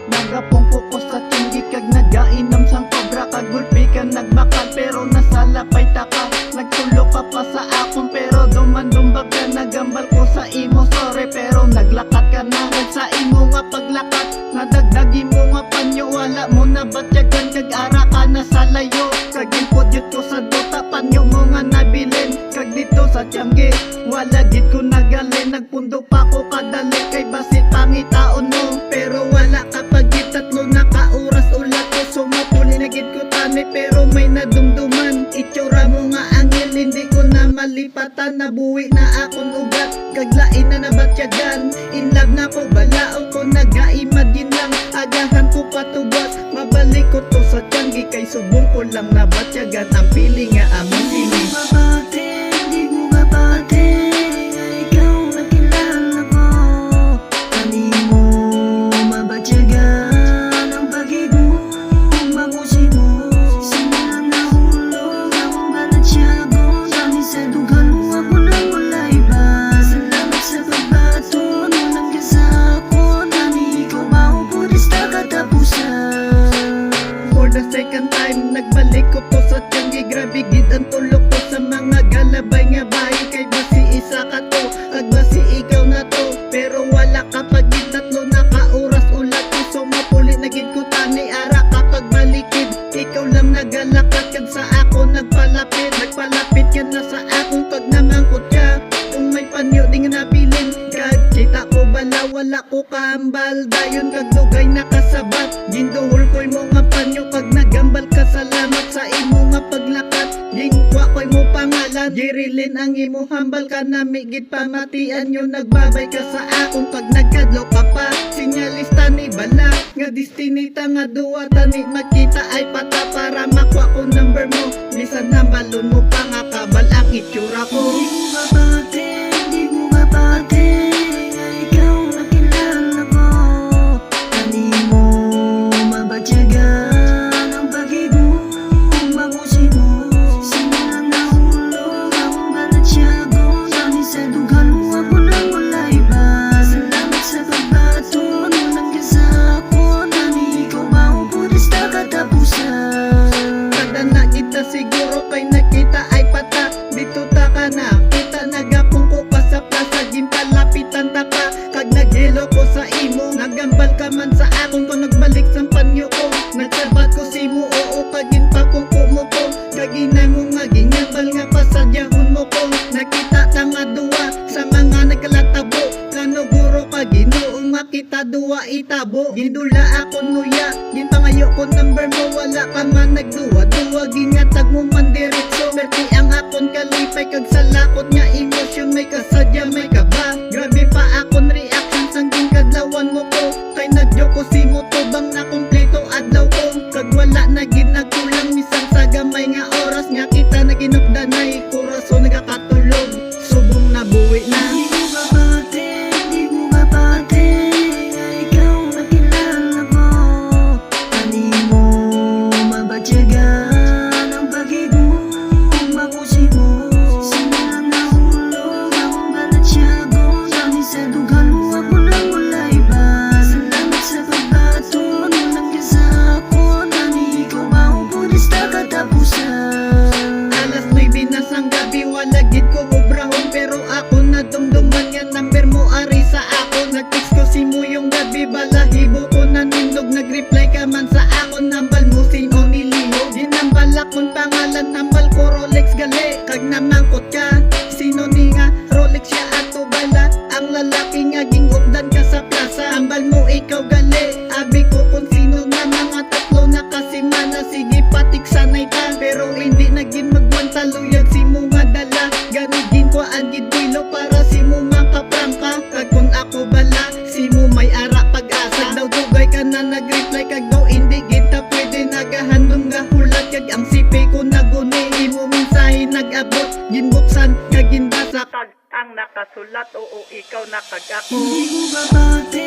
Nagapungko ko sa tinggi kag nagainom sang kobra. Kagulpi ka nagbakal pero nasalapay taka. Nagtulo ka pa sa akon pero dumandumbag ka. Nagambal ko sa imo sorry pero naglakat ka na. Sa imo nga paglakat nadagdagi mo nga panyo. Wala mo na batyagan kag ara ka na sa layo. Kag inpudyot ko sa duta panyo mo nga nabilin. Kag dito sa Tiangge wala gid ko nagalin. Nagpundo pa ko kadali kay basit pangitaon mo pero wala ka pag tatlo na kauras ulat ko. Sumapuli na gid ko tani pero may nadumduman. Itsura mo nga angel hindi ko na malipatan. Nabuwi na akong ugat kaglain na nabatyagan. In love na ko balaong ko nag-imagine lang. Agahan ko patugas mabalik ko to sa Tiangge kay subong ko lang nabatyagan. Ang pili nga among sini Di mo mapate ikaw nakilala ko. Kani mo mabatyagan ang pag-ibig mo, mabusi mo. Sinilang nahulog akong banatyago. Dami sa dugan mo ako nang wala iba. Salamat sa pagbato nang kasako. Dami ikaw maupudista katapusan. For the second time nagbalik ko to sa Tiangge. Grabe gid ang tulok ko sa mga galabay nga bahay. Kay basi isa ka to kag basi ikaw na to pero wala ka pag tatlo na kauras ulat ko. So mapuli na gid ko tani ara kapag balikid. Ikaw lang nagalakat kag sa ako nagpalapit. Nagpalapit ka na sa akong kag namangkot ka. Kung may panyo di nga nabilin kag kita ko bala wala ko kahambal. Dayon kag dugay nakasabat. Ginduhol ko'y mo nga panyo kag nagambal ka. Salamat sa imo nga paglakat. Gingwa ko'y mo pangalan. Girilin ang imo hambal ka na migit pamatian nyo. Nagbabay ka sa akong kag nagkadlo ka pa. Sinyalista ni bala nga destinita nga duwa tani makita ay pata para makuha ko number mo. Bisan hambalon mo pa nga kabal ang itsura ko. Di mo mapate ikaw nakilala ko. Kani mo mabatyagan ang pag-ibig mo, mabusi mo. Sinilang nahulog akong banatyago. Dami sa dugan mo ako nang wala iba. Salamat sa pagbato nang kasako. Dami ikaw maupudista katapusan. Kada na kita siguro kay nakita ay pata. Dito ta ka na kita nagapong ko pa sa plaza. Gimpalapitan ta ka kag naghilo ko sa imo. Nagambal ka man sa akong ko nagbalik sa panyo ko. Nagsabat ko si mo oo kag ginpakungko mo ko. Kaginay mo nga gingambal nga pasadyahon mo ko. Nakita ta nga duwa sa mga nagkalatabo. Kano guro ka Ginoo nga kita duwa itabo. Gindula ako nuya ginpangayo ko number mo. Wala ka man nagduwa-duwa gingatag mo man diretso. Merti ang akon kalipay kag sa lakot nga emosyon. May kasadya may kaba. Grabe pa akon reaction sang ginkadlawan mo ko. Kay nagyoko si mo tubang na kompleto adlaw ko. Kag wala na ginagkulang misang sa gamay nga oras nga kita na ginugdanay. Kuraso nagakatulog subong nabuwi na. Di mo mapate ikaw nakilala ko. Kani mo mabatyagan ang pag-ibig mo, mabusi mo. Sinilang nahulog akong banatyago. Dami sa dugan mo ako nang wala iba. Salamat sa pagbato nang kasako. Dami ikaw maupudista katapusan. Alas 9 na sang gabi wala gid ko obrahon pero ako nadumduman nga number mo ari sa ako. Nag-text ko si mo yung gabi balahibo ko nanindog. Nag-reply ka man sa akon nambal mo sino niliho. Ginambal akong pangalan nambal ko Rolex gali. Kag namangkot ka sino ni nga Rolex siya ato bala. Ang lalaki nga gingupdan ka sa plaza. Ambal mo ikaw gali. Abi ko kung sino nga mga tatlo na kasimana. Sige patik sanay ta pero hindi naging magwantaluyag si mo nga dala. Ganigin ko ang gidwilo para si mo makaprangka. Kag kung ako bala si mo may ara pag-asa. Daw dugay ka na nag-reply kag daw hindi kita pwede nagahandong gahulat. Kag ang sipi ko nagunod nakasulat, oo ikaw nakag ako. Hindi ko babate